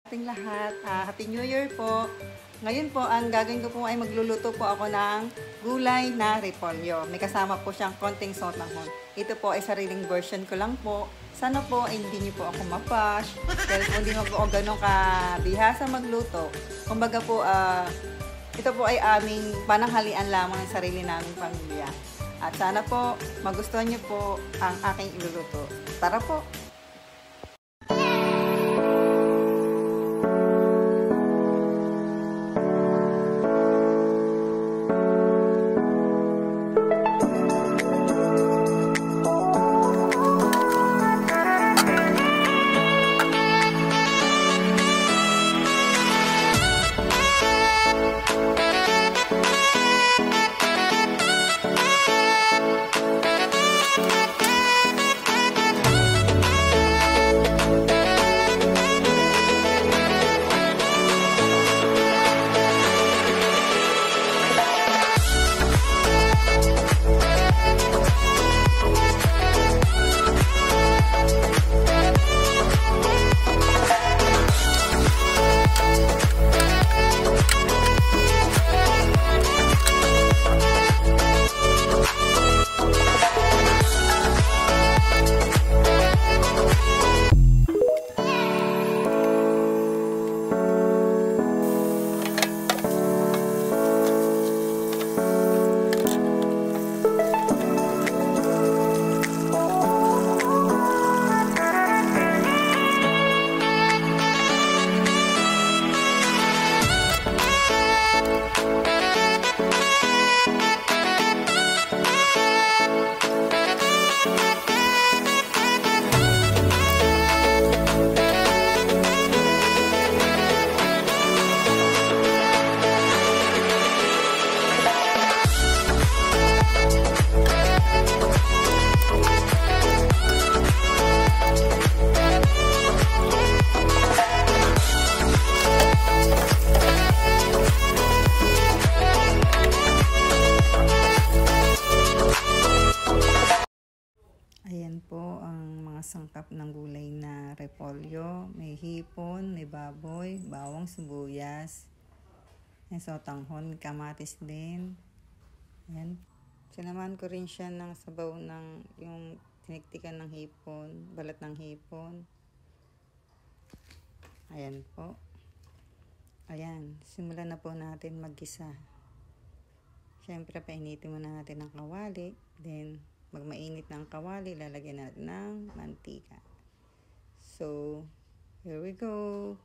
Ating lahat, Happy New Year po. Ngayon po, ang gagawin ko po ay magluluto po ako ng gulay na repolyo. May kasama po siyang konting sotanghon. Ito po ay sariling version ko lang po. Sana po ay hindi niyo po ako mapash. Dahil po hindi mo po ako ganun kabihasa magluto. Kumbaga po, ito po ay aming pananghalian lamang ng sarili naming pamilya. At sana po, magustuhan niyo po ang aking iluluto. Tara po! Ayan po ang mga sangkap ng gulay na repolyo. May hipon, may baboy, bawang sibuyas, may sotanghon, kamatis din. Ayan. Sinamahan ko rin siya ng sabaw ng yung tiniktikan ng hipon, balat ng hipon. Ayan po. Ayan, simulan na po natin maggisa. Siyempre, painitin muna natin ang kawali. Then, pag mainit na ang kawali, lalagyan natin ng mantika. So, here we go.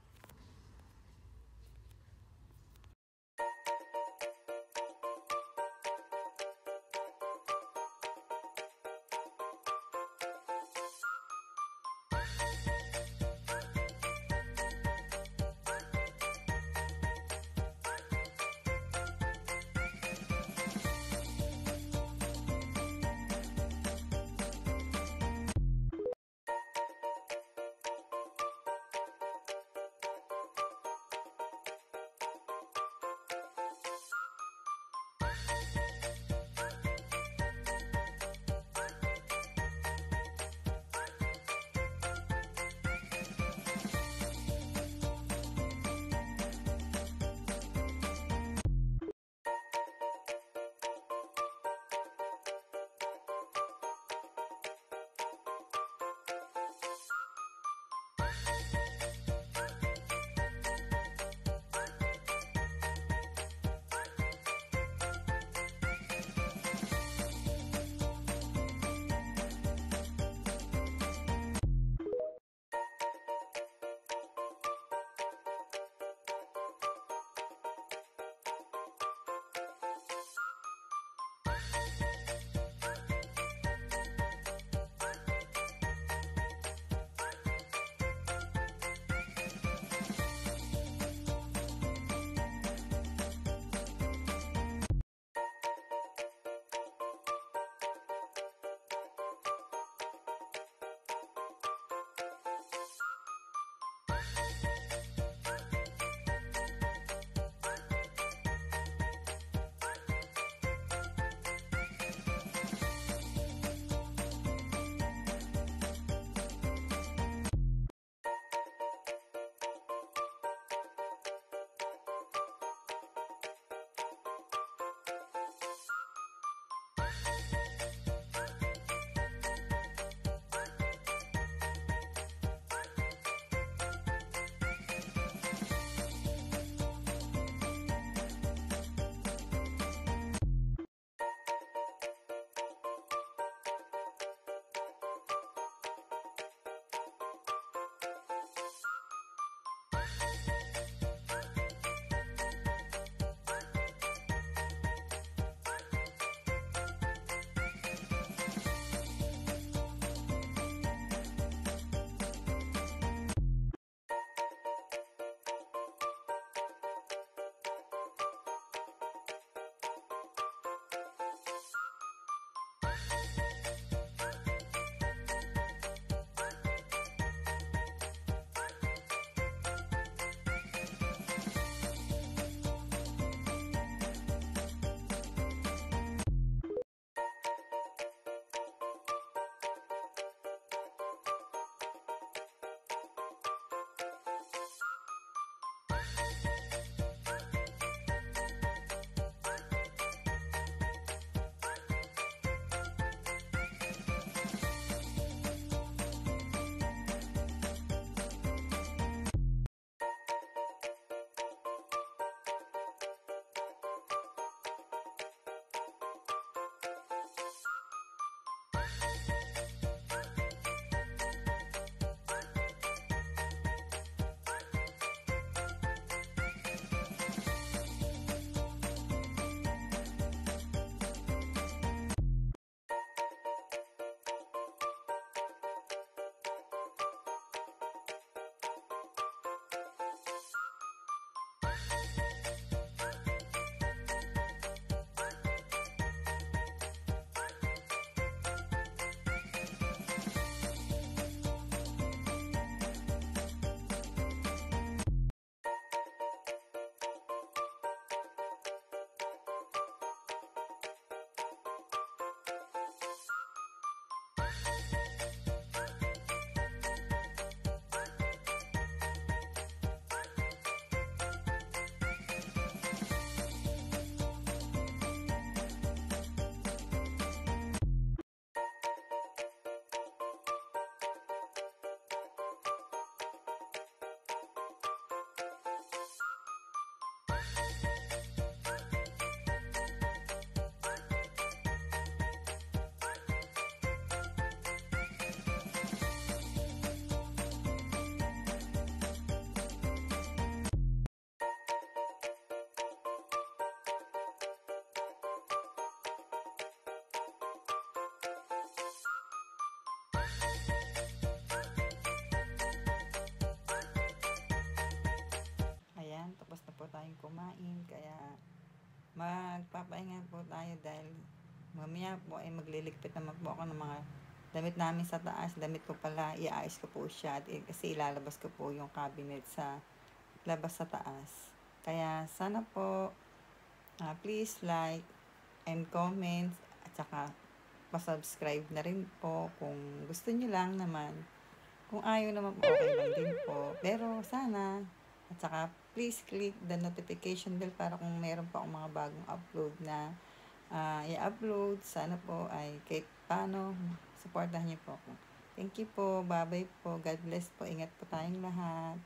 kumain. Kaya magpapahinga po tayo dahil mamaya po ay magliligpit naman po ako ng mga damit namin sa taas. Damit ko pala, iayos ko po siya kasi ilalabas ko po yung cabinet sa labas sa taas. Kaya sana po please like and comment at saka pa-subscribe na rin po kung gusto niyo lang naman. Kung ayaw naman po, okay lang din po. Pero sana, at saka please click the notification bell para kung meron pa akong mga bagong upload na i-upload, sana po ay kahit paano, supportahan niyo po ako. Thank you po, bye-bye po, God bless po, ingat po tayong lahat.